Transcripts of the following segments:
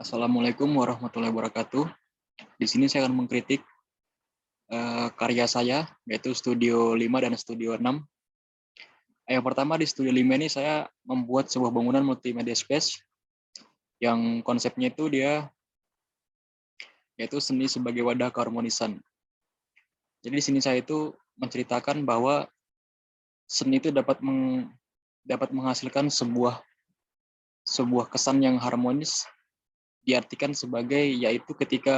Assalamualaikum warahmatullahi wabarakatuh. Di sini saya akan mengkritik karya saya, yaitu Studio 5 dan Studio 6. Yang pertama di Studio 5 ini saya membuat sebuah bangunan multimedia space yang konsepnya itu yaitu seni sebagai wadah keharmonisan. Jadi di sini saya itu menceritakan bahwa seni itu dapat menghasilkan sebuah kesan yang harmonis, diartikan sebagai yaitu ketika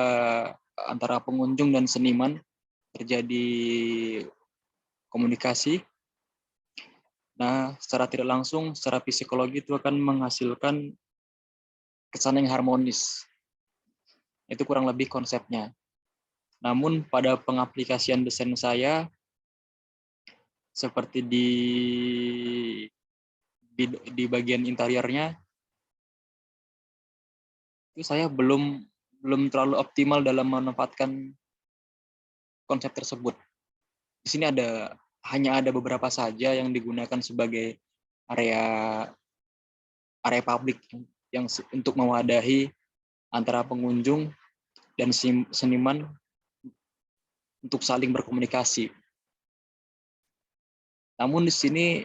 antara pengunjung dan seniman terjadi komunikasi. Nah, secara tidak langsung, secara psikologi itu akan menghasilkan kesan yang harmonis. Itu kurang lebih konsepnya. Namun pada pengaplikasian desain saya, seperti di bagian interiornya, itu saya belum terlalu optimal dalam menempatkan konsep tersebut. Di sini hanya ada beberapa saja yang digunakan sebagai area publik yang untuk mewadahi antara pengunjung dan seniman untuk saling berkomunikasi. Namun di sini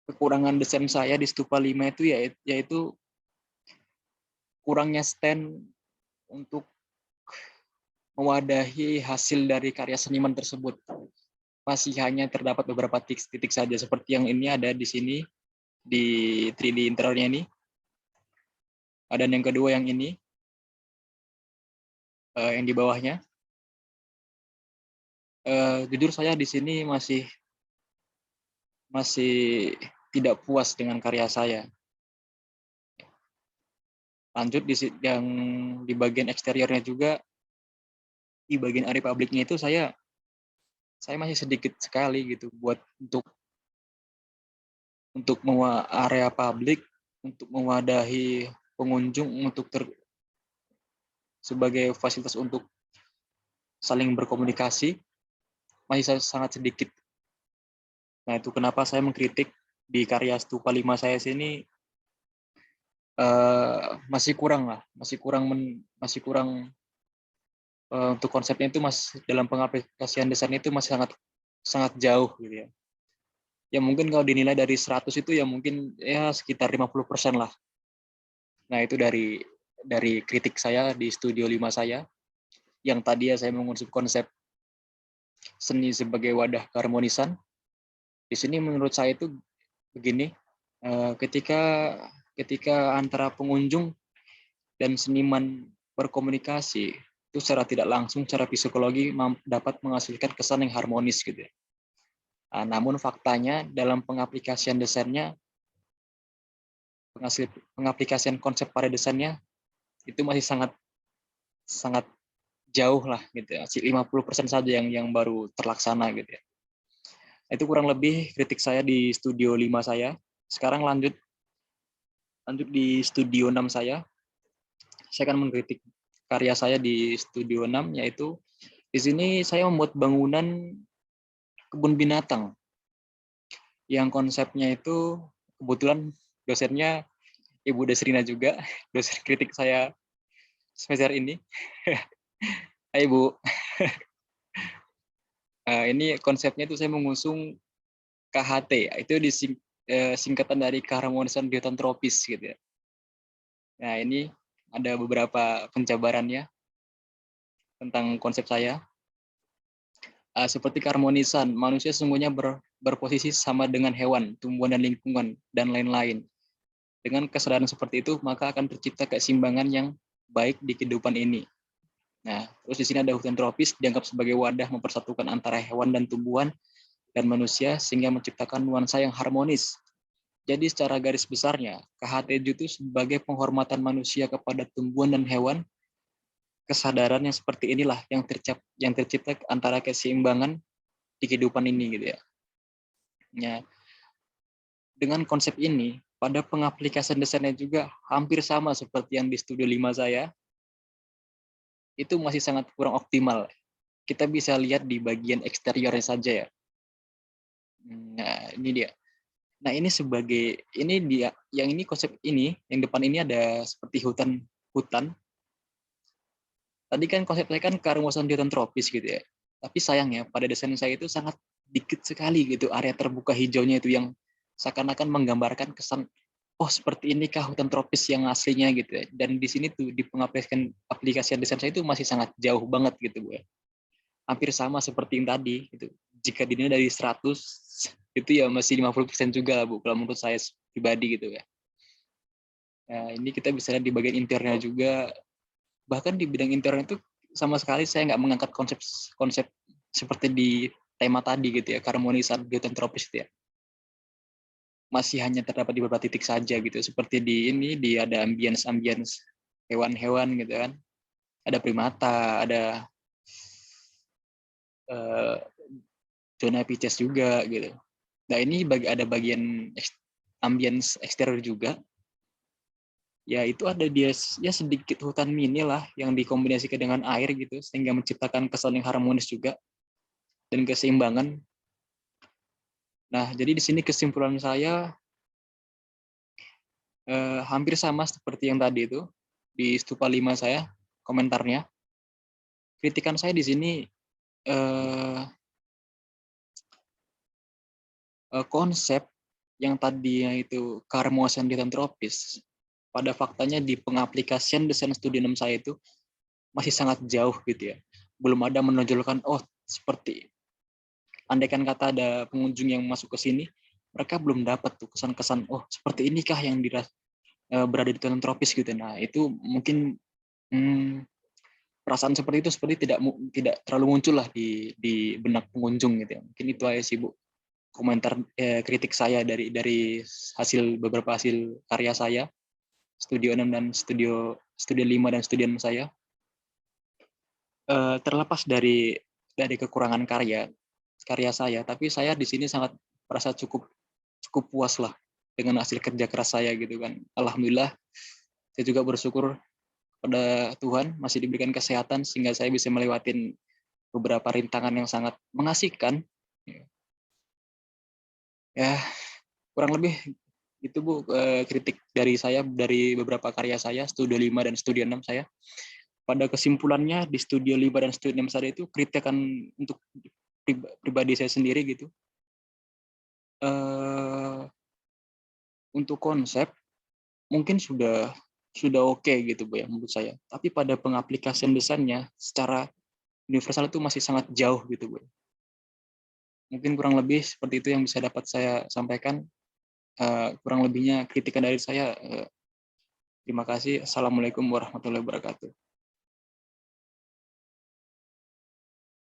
kekurangan desain saya di Stupa 5 itu yaitu kurangnya stand untuk mewadahi hasil dari karya seniman tersebut. Masih hanya terdapat beberapa titik saja, seperti yang ini ada di sini, di 3D interiornya ini. Dan yang kedua yang ini, yang di bawahnya. Jujur saya di sini masih tidak puas dengan karya saya. Lanjut yang di bagian eksteriornya juga, di bagian area publiknya itu saya masih sedikit sekali gitu buat untuk area publik, untuk mewadahi pengunjung, sebagai fasilitas untuk saling berkomunikasi, masih sangat sedikit. Nah, itu kenapa saya mengkritik di karya Stupa 5 saya sini masih kurang untuk konsepnya itu dalam pengaplikasian desain itu masih sangat jauh gitu ya. Ya mungkin kalau dinilai dari 100 itu ya mungkin ya sekitar 50% lah. Nah, itu dari kritik saya di Studio 5 saya, yang tadi ya saya mengusung konsep seni sebagai wadah keharmonisan. Di sini menurut saya itu begini, ketika antara pengunjung dan seniman berkomunikasi, itu secara tidak langsung, secara psikologi dapat menghasilkan kesan yang harmonis gitu ya. Namun faktanya dalam pengaplikasian desainnya, pengaplikasian konsep pada desainnya itu masih sangat jauh lah gitu ya. 50% saja yang baru terlaksana gitu ya. Itu kurang lebih kritik saya di Studio 5 saya. Sekarang lanjut di Studio 6 saya. Saya akan mengkritik karya saya di Studio 6, yaitu di sini saya membuat bangunan kebun binatang yang konsepnya itu kebetulan dosennya Ibu Desrina juga, dosen kritik saya semester ini. Hai Bu, ini konsepnya itu saya mengusung KHT, itu singkatan dari keharmonisan di hutan tropis gitu ya. Nah, ini ada beberapa penjabarannya tentang konsep saya. Seperti keharmonisan, manusia sesungguhnya berposisi sama dengan hewan, tumbuhan dan lingkungan, dan lain-lain. Dengan kesadaran seperti itu, maka akan tercipta keseimbangan yang baik di kehidupan ini. Nah, terus di sini ada hutan tropis dianggap sebagai wadah mempersatukan antara hewan dan tumbuhan dan manusia sehingga menciptakan nuansa yang harmonis. Jadi secara garis besarnya, KHT itu sebagai penghormatan manusia kepada tumbuhan dan hewan, kesadaran yang seperti inilah yang tercipta antara keseimbangan di kehidupan ini gitu ya. Ya, dengan konsep ini, pada pengaplikasian desainnya juga hampir sama seperti yang di Studio 5 saya, itu masih sangat kurang optimal. Kita bisa lihat di bagian eksteriornya saja ya. Nah, ini dia. Nah, ini konsep ini, yang depan ini ada seperti hutan hutan. Tadi kan konsep saya kan keharmonisan di hutan tropis gitu ya. Tapi sayangnya pada desain saya itu sangat dikit sekali gitu area terbuka hijaunya itu yang seakan-akan menggambarkan kesan oh seperti inikah hutan tropis yang aslinya gitu ya. Dan di sini tuh di pengaplikasian aplikasi desain saya itu masih sangat jauh banget gitu Bu ya. Hampir sama seperti yang tadi gitu. Jika dinilai dari 100 itu ya masih 50% juga Bu kalau menurut saya pribadi gitu ya. Nah, ini kita bisa lihat di bagian interiornya juga. Bahkan di bidang interior itu sama sekali saya nggak mengangkat konsep konsep seperti di tema tadi gitu ya, keharmonisan hutan tropis itu ya. Masih hanya terdapat di beberapa titik saja gitu. Seperti di ini, di ada ambience hewan-hewan gitu kan. Ada primata, ada eh, zona Pisces juga gitu. Nah ini ada bagian ambience eksterior juga. Ya itu ada dia ya sedikit hutan mini lah yang dikombinasikan dengan air gitu sehingga menciptakan kesan yang harmonis juga dan keseimbangan. Nah jadi di sini kesimpulan saya hampir sama seperti yang tadi itu di stupa 5 saya komentarnya. Kritikan saya di sini konsep yang tadinya itu keharmonisan di hutan tropis pada faktanya di pengaplikasian desain studi 6 saya itu masih sangat jauh gitu ya. Belum ada menonjolkan oh seperti andaikan kata ada pengunjung yang masuk ke sini, mereka belum dapat tuh kesan-kesan oh seperti inikah yang berada di hutan tropis gitu. Nah, itu mungkin perasaan seperti itu tidak terlalu muncul lah di benak pengunjung gitu ya. Mungkin itu aja sih Bu komentar kritik saya dari beberapa hasil karya saya Studio 6 dan Studio 5 dan Studio 6 saya. Terlepas dari kekurangan karya saya, tapi saya di sini sangat merasa cukup puas lah dengan hasil kerja keras saya gitu kan. Alhamdulillah saya juga bersyukur pada Tuhan masih diberikan kesehatan sehingga saya bisa melewati beberapa rintangan yang sangat mengasihkan. Ya, kurang lebih itu Bu kritik dari saya dari beberapa karya saya Studio 5 dan Studio 6 saya. Pada kesimpulannya di Studio 5 dan Studio 6 saya itu kritikan untuk pribadi saya sendiri gitu. Untuk konsep mungkin sudah oke gitu Bu ya menurut saya. Tapi pada pengaplikasian desainnya secara universal itu masih sangat jauh gitu Bu. Mungkin kurang lebih seperti itu yang bisa dapat saya sampaikan. Kurang lebihnya kritikan dari saya. Terima kasih. Assalamualaikum warahmatullahi wabarakatuh.